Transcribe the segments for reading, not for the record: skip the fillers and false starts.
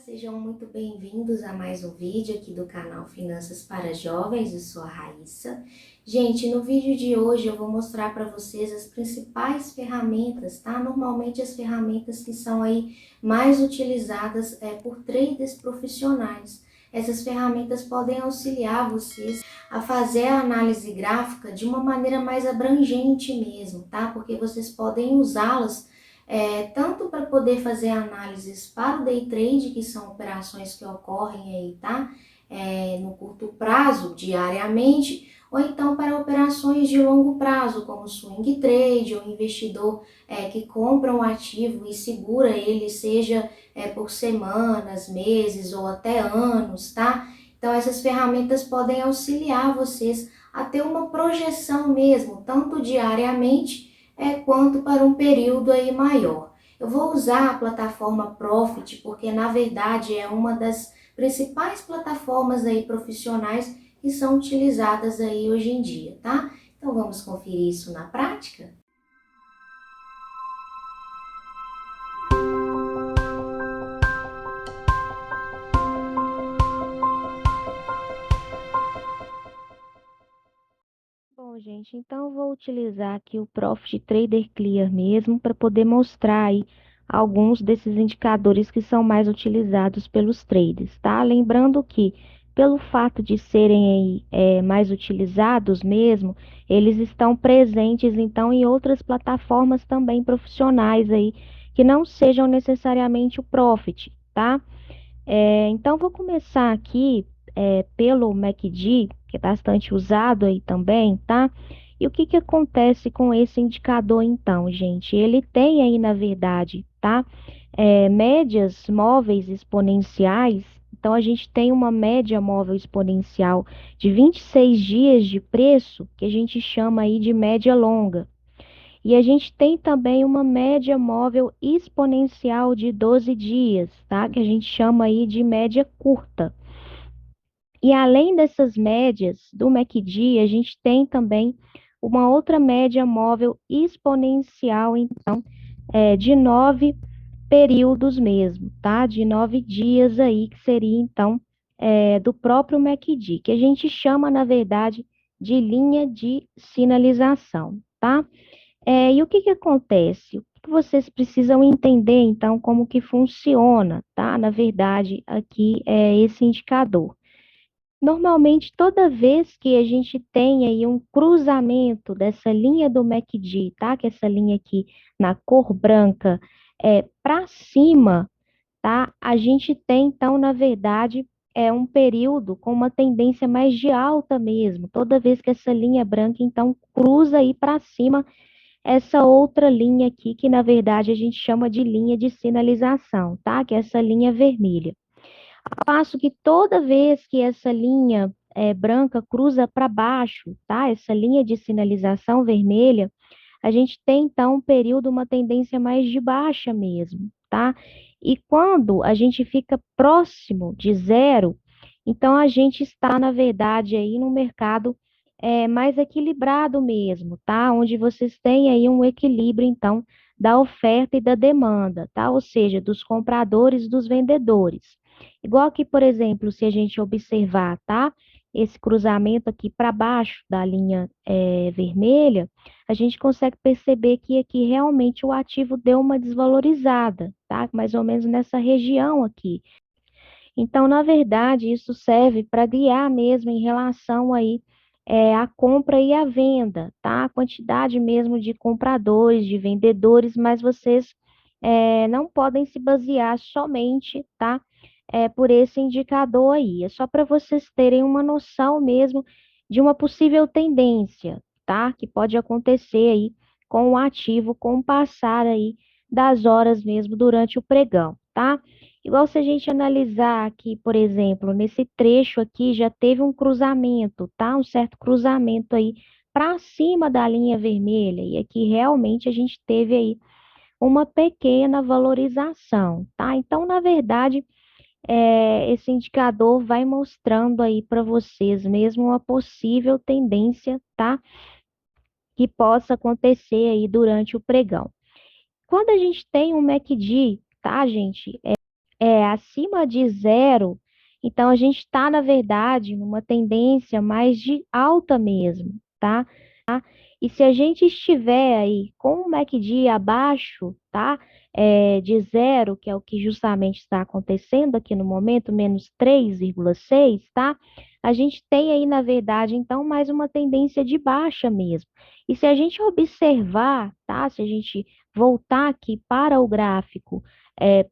Sejam muito bem-vindos a mais um vídeo aqui do canal Finanças para Jovens. Eu sou a Raíssa. Gente, no vídeo de hoje eu vou mostrar para vocês as principais ferramentas, tá? Normalmente as ferramentas que são aí mais utilizadas por traders profissionais. Essas ferramentas podem auxiliar vocês a fazer a análise gráfica de uma maneira mais abrangente mesmo, tá? Porque vocês podem usá-las tanto para poder fazer análises para o day trade, que são operações que ocorrem aí, tá? No curto prazo, diariamente, ou então para operações de longo prazo, como swing trade, ou investidor que compra um ativo e segura ele, seja por semanas, meses ou até anos, tá? Então essas ferramentas podem auxiliar vocês a ter uma projeção mesmo, tanto diariamente quanto para um período aí maior. Eu vou usar a plataforma Profit porque na verdade é uma das principais plataformas aí profissionais que são utilizadas aí hoje em dia, tá? Então vamos conferir isso na prática? Bom, gente, então eu vou utilizar aqui o Profit Trader Clear mesmo para poder mostrar aí alguns desses indicadores que são mais utilizados pelos traders, tá? Lembrando que, pelo fato de serem aí, mais utilizados mesmo, eles estão presentes então em outras plataformas também profissionais aí que não sejam necessariamente o Profit, tá? Então, vou começar aqui pelo MACD, que é bastante usado aí também, tá? E o que que acontece com esse indicador, então, gente? Ele tem aí, na verdade, tá? Médias móveis exponenciais. Então, a gente tem uma média móvel exponencial de 26 dias de preço, que a gente chama aí de média longa. E a gente tem também uma média móvel exponencial de 12 dias, tá? Que a gente chama aí de média curta. E além dessas médias do MACD, a gente tem também uma outra média móvel exponencial, então, de 9 períodos mesmo, tá? De 9 dias aí, que seria, então, do próprio MACD, que a gente chama, na verdade, de linha de sinalização, tá? E o que que acontece? O que vocês precisam entender, então, como que funciona, tá? Na verdade, aqui é esse indicador. Normalmente, toda vez que a gente tem aí um cruzamento dessa linha do MACD, tá? Que é essa linha aqui na cor branca para cima, tá? A gente tem, então, na verdade, um período com uma tendência mais de alta mesmo. Toda vez que essa linha branca, então, cruza aí para cima essa outra linha aqui, que na verdade a gente chama de linha de sinalização, tá? Que é essa linha vermelha. Ao passo que toda vez que essa linha branca cruza para baixo, tá? Essa linha de sinalização vermelha, a gente tem então um período, uma tendência mais de baixa mesmo, tá? E quando a gente fica próximo de zero, então a gente está, na verdade, aí no mercado mais equilibrado mesmo, tá? Onde vocês têm aí um equilíbrio, então, da oferta e da demanda, tá? Ou seja, dos compradores e dos vendedores. Igual que, por exemplo, se a gente observar, tá? Esse cruzamento aqui para baixo da linha vermelha, a gente consegue perceber que aqui realmente o ativo deu uma desvalorizada, tá? Mais ou menos nessa região aqui. Então, na verdade, isso serve para guiar mesmo em relação aí à compra e à venda, tá? A quantidade mesmo de compradores, de vendedores, mas vocês não podem se basear somente, tá? Por esse indicador aí. É só para vocês terem uma noção mesmo de uma possível tendência, tá? Que pode acontecer aí com o ativo, com o passar aí das horas mesmo durante o pregão, tá? Igual se a gente analisar aqui, por exemplo, nesse trecho aqui já teve um cruzamento, tá? Um certo cruzamento aí para cima da linha vermelha, e aqui realmente a gente teve aí uma pequena valorização, tá? Então, na verdade, esse indicador vai mostrando aí para vocês mesmo uma possível tendência, tá? Que possa acontecer aí durante o pregão. Quando a gente tem um MACD, tá, gente? acima de zero, então a gente está, na verdade, numa tendência mais de alta mesmo, tá? E se a gente estiver aí com o MACD abaixo, tá? De zero, que é o que justamente está acontecendo aqui no momento, menos 3,6, tá? A gente tem aí, na verdade, então, mais uma tendência de baixa mesmo. E se a gente observar, tá? Se a gente voltar aqui para o gráfico,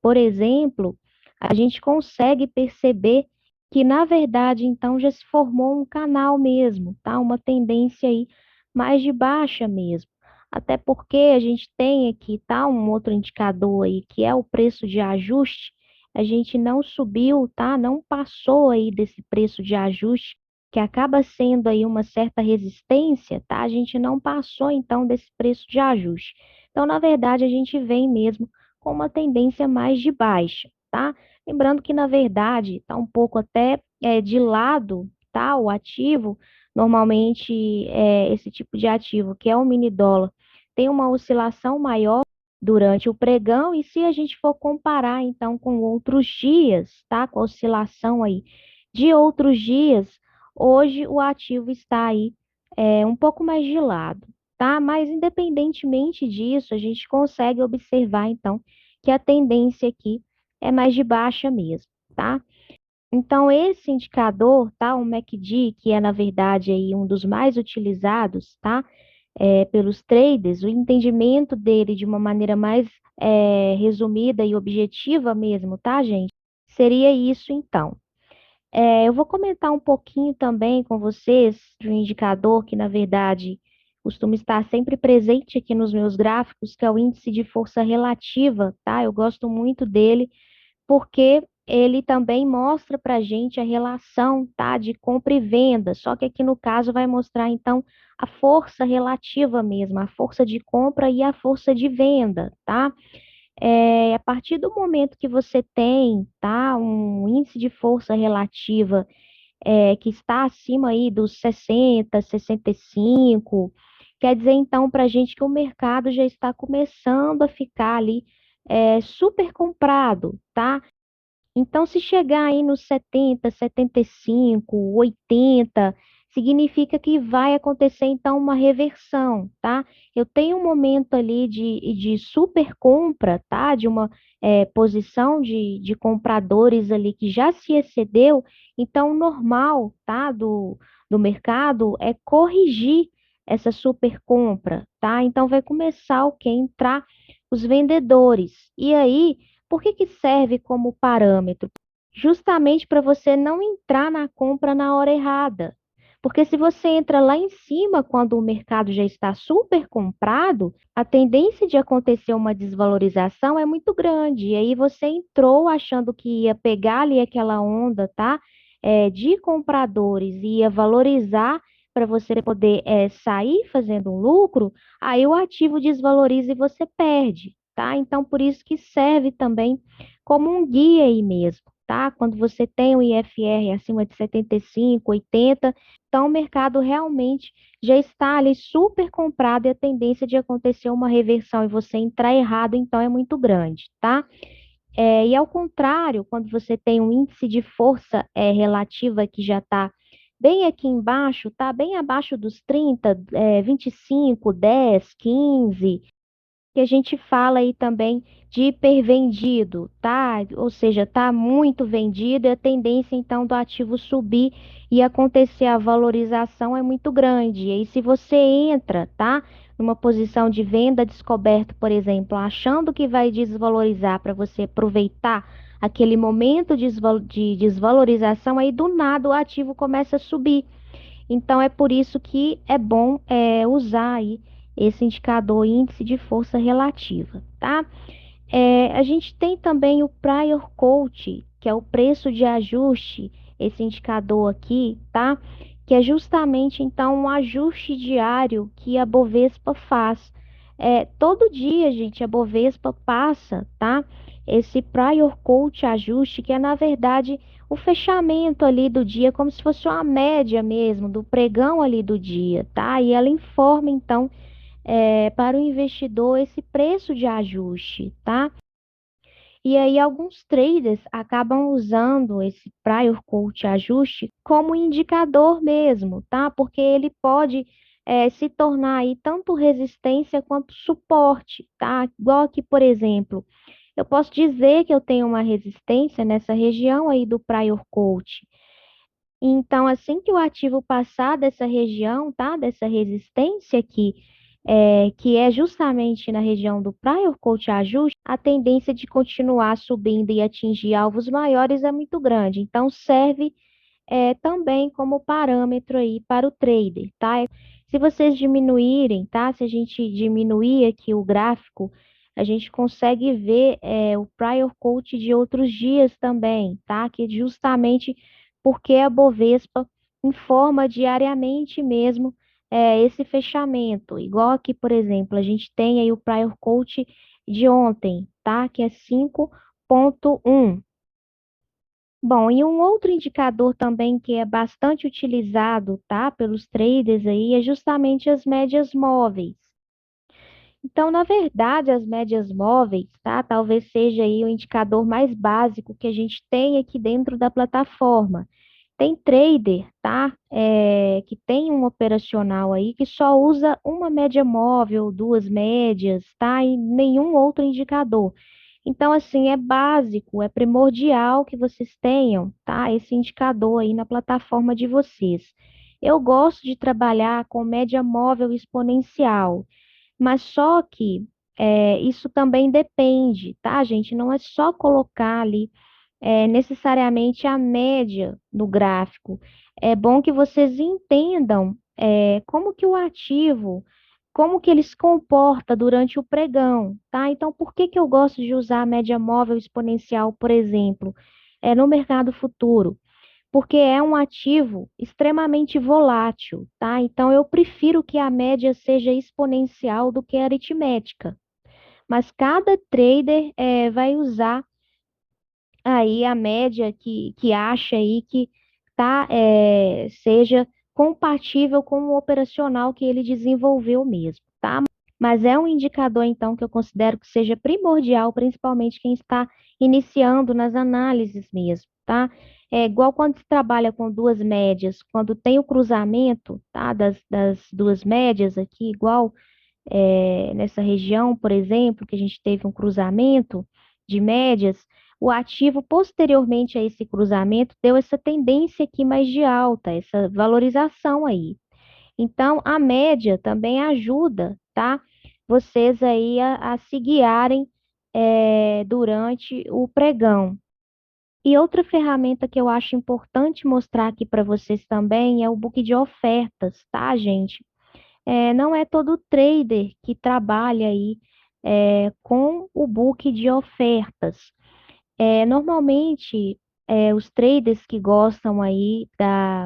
por exemplo, a gente consegue perceber que, na verdade, então, já se formou um canal mesmo, tá? Uma tendência aí mais de baixa mesmo. Até porque a gente tem aqui, tá? Um outro indicador aí, que é o preço de ajuste. A gente não subiu, tá? Não passou aí desse preço de ajuste, que acaba sendo aí uma certa resistência, tá? A gente não passou, então, desse preço de ajuste. Então, na verdade, a gente vem mesmo com uma tendência mais de baixa, tá? Lembrando que, na verdade, está um pouco até de lado, tá? O ativo, normalmente, esse tipo de ativo, que é o mini dólar, tem uma oscilação maior durante o pregão, e se a gente for comparar, então, com outros dias, tá? Com a oscilação aí de outros dias, hoje o ativo está aí um pouco mais de lado, tá? Mas, independentemente disso, a gente consegue observar, então, que a tendência aqui é mais de baixa mesmo, tá? Então, esse indicador, tá? O MACD, que é, na verdade, aí um dos mais utilizados, tá? Pelos traders, o entendimento dele de uma maneira mais resumida e objetiva mesmo, tá, gente? Seria isso, então. Eu vou comentar um pouquinho também com vocês de um indicador que, na verdade, costuma estar sempre presente aqui nos meus gráficos, que é o índice de força relativa, tá? Eu gosto muito dele porque ele também mostra para a gente a relação, tá, de compra e venda, só que aqui no caso vai mostrar, então, a força relativa mesmo, a força de compra e a força de venda, tá? A partir do momento que você tem, tá, um índice de força relativa que está acima aí dos 60, 65, quer dizer, então, para a gente que o mercado já está começando a ficar ali super comprado, tá? Então, se chegar aí nos 70, 75, 80, significa que vai acontecer então uma reversão, tá? Eu tenho um momento ali de super compra, tá? De uma posição de compradores ali que já se excedeu, então o normal, tá? Do mercado é corrigir essa super compra, tá? Então vai começar o que? Entrar os vendedores. E aí por que que serve como parâmetro? Justamente para você não entrar na compra na hora errada. Porque se você entra lá em cima, quando o mercado já está super comprado, a tendência de acontecer uma desvalorização é muito grande. E aí você entrou achando que ia pegar ali aquela onda, tá? De compradores e ia valorizar para você poder sair fazendo um lucro, aí o ativo desvaloriza e você perde, tá? Então, por isso que serve também como um guia aí mesmo, tá? Quando você tem um IFR acima de 75, 80, então o mercado realmente já está ali super comprado e a tendência de acontecer uma reversão e você entrar errado, então é muito grande, tá? E ao contrário, quando você tem um índice de força relativa que já está bem aqui embaixo, tá? Bem abaixo dos 30, 25, 10, 15, que a gente fala aí também de hipervendido, tá? Ou seja, tá muito vendido e a tendência então do ativo subir e acontecer a valorização é muito grande. E aí, se você entra, tá? Numa posição de venda descoberto, por exemplo, achando que vai desvalorizar para você aproveitar aquele momento de desvalorização, aí do nada o ativo começa a subir. Então, é por isso que é bom usar aí esse indicador índice de força relativa, tá? A gente tem também o prior quote, que é o preço de ajuste, esse indicador aqui, tá? Que é justamente, então, um ajuste diário que a Bovespa faz. Todo dia, gente, a Bovespa passa, tá? Esse prior quote ajuste, que é, na verdade, o fechamento ali do dia, como se fosse uma média mesmo, do pregão ali do dia, tá? E ela informa, então, para o investidor esse preço de ajuste, tá? E aí alguns traders acabam usando esse prior coach ajuste como indicador mesmo, tá? Porque ele pode se tornar aí tanto resistência quanto suporte, tá? Igual aqui, por exemplo, eu posso dizer que eu tenho uma resistência nessa região aí do prior coach. Então, assim que o ativo passar dessa região, tá? Dessa resistência aqui, que é justamente na região do prior coach ajuste, a tendência de continuar subindo e atingir alvos maiores é muito grande. Então, serve também como parâmetro aí para o trader, tá? Se vocês diminuírem, tá? Se a gente diminuir aqui o gráfico, a gente consegue ver o prior coach de outros dias também, tá? Que justamente porque a Bovespa informa diariamente mesmo esse fechamento. Igual aqui, por exemplo, a gente tem aí o prior coach de ontem, tá? Que é 5,1. Bom, e um outro indicador também que é bastante utilizado, tá, pelos traders aí é justamente as médias móveis. Então, na verdade, as médias móveis, tá, talvez seja aí o indicador mais básico que a gente tem aqui dentro da plataforma. Tem trader, tá, que tem um operacional aí que só usa uma média móvel, duas médias, tá, e nenhum outro indicador. Então, assim, é básico, é primordial que vocês tenham, tá? Esse indicador aí na plataforma de vocês. Eu gosto de trabalhar com média móvel exponencial, mas só que isso também depende, tá, gente? Não é só colocar ali necessariamente a média no gráfico. É bom que vocês entendam como que o ativo, como que ele se comporta durante o pregão, tá? Então, por que que eu gosto de usar a média móvel exponencial, por exemplo, no mercado futuro? Porque é um ativo extremamente volátil, tá? Então, eu prefiro que a média seja exponencial do que aritmética. Mas cada trader vai usar aí a média que acha aí que seja compatível com o operacional que ele desenvolveu mesmo, tá? Mas é um indicador, então, que eu considero que seja primordial, principalmente quem está iniciando nas análises mesmo, tá? É igual quando se trabalha com duas médias, quando tem o cruzamento, tá? Das duas médias aqui, igual nessa região, por exemplo, que a gente teve um cruzamento de médias, o ativo posteriormente a esse cruzamento deu essa tendência aqui mais de alta, essa valorização aí. Então, a média também ajuda, tá? Vocês aí a se guiarem durante o pregão. E outra ferramenta que eu acho importante mostrar aqui para vocês também é o book de ofertas, tá, gente? Não é todo trader que trabalha aí com o book de ofertas. Normalmente, os traders que gostam aí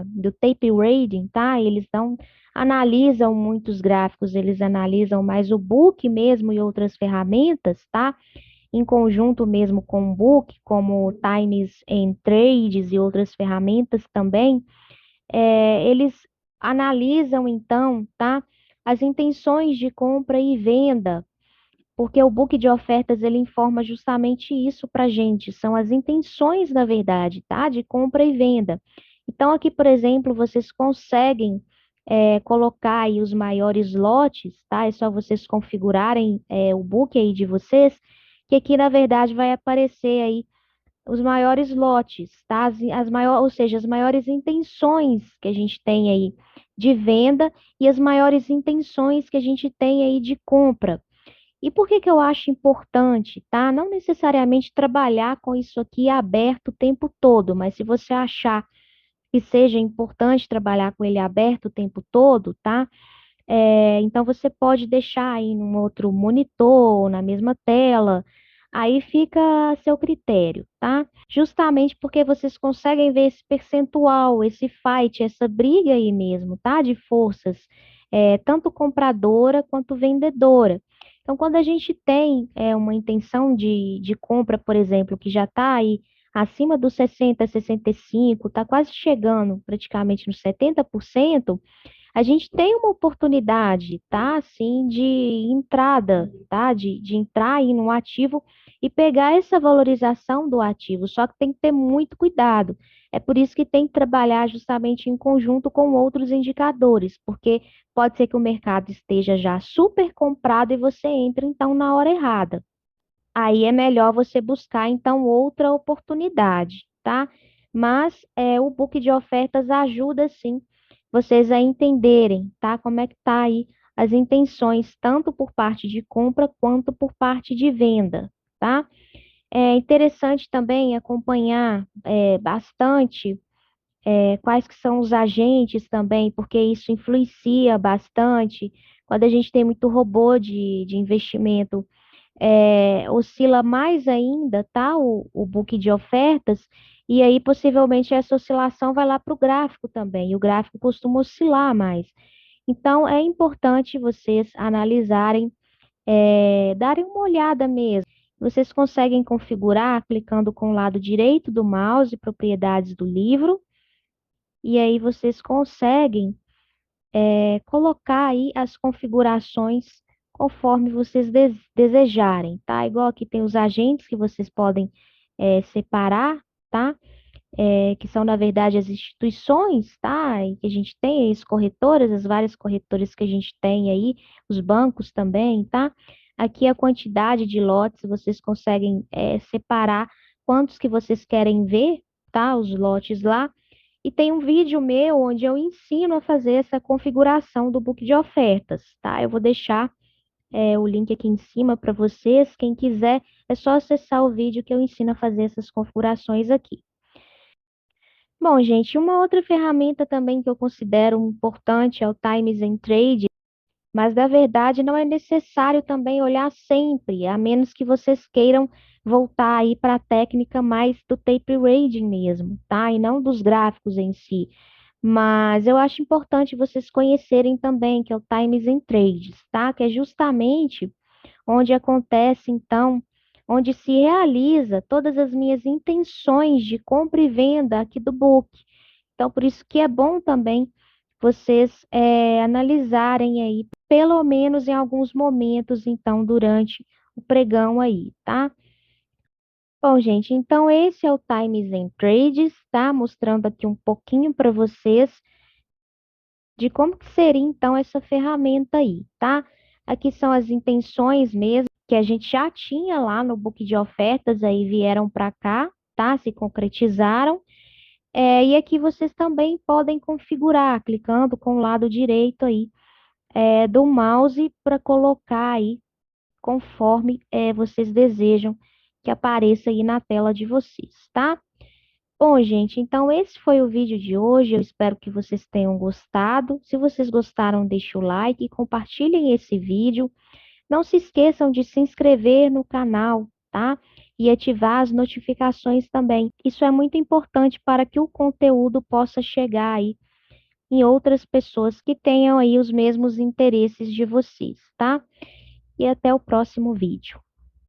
do tape trading, tá? Eles não analisam muitos gráficos, eles analisam mais o book mesmo e outras ferramentas, tá? Em conjunto mesmo com o book, como Times and Trades e outras ferramentas também, eles analisam então, tá? As intenções de compra e venda, porque o book de ofertas ele informa justamente isso para a gente, são as intenções, na verdade, tá? De compra e venda. Então, aqui, por exemplo, vocês conseguem colocar aí os maiores lotes, tá? É só vocês configurarem o book aí de vocês, que aqui, na verdade, vai aparecer aí os maiores lotes, tá? Ou seja, as maiores intenções que a gente tem aí de venda e as maiores intenções que a gente tem aí de compra. E por que que eu acho importante, tá? Não necessariamente trabalhar com isso aqui aberto o tempo todo, mas se você achar que seja importante trabalhar com ele aberto o tempo todo, tá? Então você pode deixar aí num outro monitor, na mesma tela, aí fica a seu critério, tá? Justamente porque vocês conseguem ver esse percentual, esse fight, essa briga aí mesmo, tá? De forças, tanto compradora quanto vendedora. Então, quando a gente tem uma intenção de compra, por exemplo, que já está aí acima dos 60, 65, está quase chegando praticamente nos 70%, a gente tem uma oportunidade, tá? Assim, de entrada, tá? De entrar aí no ativo e pegar essa valorização do ativo. Só que tem que ter muito cuidado. É por isso que tem que trabalhar justamente em conjunto com outros indicadores, porque pode ser que o mercado esteja já super comprado e você entre então na hora errada. Aí é melhor você buscar então outra oportunidade, tá? Mas o book de ofertas ajuda sim vocês a entenderem, tá? Como é que tá aí as intenções, tanto por parte de compra quanto por parte de venda, tá? É interessante também acompanhar bastante quais que são os agentes também, porque isso influencia bastante. Quando a gente tem muito robô de investimento, oscila mais ainda, tá? O book de ofertas, e aí possivelmente essa oscilação vai lá para o gráfico também, e o gráfico costuma oscilar mais. Então, é importante vocês analisarem, darem uma olhada mesmo. Vocês conseguem configurar clicando com o lado direito do mouse, propriedades do livro, e aí vocês conseguem colocar aí as configurações conforme vocês desejarem, tá? Igual aqui tem os agentes que vocês podem separar, tá? Que são, na verdade, as instituições, tá? E que a gente tem aí, as corretoras, as várias corretoras que a gente tem aí, os bancos também, tá? Aqui a quantidade de lotes, vocês conseguem separar quantos que vocês querem ver, tá? Os lotes lá. E tem um vídeo meu onde eu ensino a fazer essa configuração do book de ofertas, tá? Eu vou deixar o link aqui em cima para vocês. Quem quiser, é só acessar o vídeo que eu ensino a fazer essas configurações aqui. Bom, gente, uma outra ferramenta também que eu considero importante é o Times and Trade, mas na verdade não é necessário também olhar sempre, a menos que vocês queiram voltar aí para a técnica mais do tape trading mesmo, tá? E não dos gráficos em si. Mas eu acho importante vocês conhecerem também que é o Times and Trades, tá? Que é justamente onde acontece, então, onde se realiza todas as minhas intenções de compra e venda aqui do book. Então, por isso que é bom também vocês analisarem aí, pelo menos em alguns momentos, então, durante o pregão aí, tá? Bom, gente, então esse é o Times and Trades, tá? Mostrando aqui um pouquinho para vocês de como que seria então essa ferramenta aí, tá? Aqui são as intenções mesmo que a gente já tinha lá no book de ofertas, aí vieram para cá, tá? Se concretizaram. E aqui vocês também podem configurar, clicando com o lado direito aí do mouse para colocar aí conforme vocês desejam que apareça aí na tela de vocês, tá? Bom, gente, então esse foi o vídeo de hoje. Eu espero que vocês tenham gostado. Se vocês gostaram, deixe o like e compartilhem esse vídeo. Não se esqueçam de se inscrever no canal, tá? E ativar as notificações também. Isso é muito importante para que o conteúdo possa chegar aí em outras pessoas que tenham aí os mesmos interesses de vocês, tá? E até o próximo vídeo.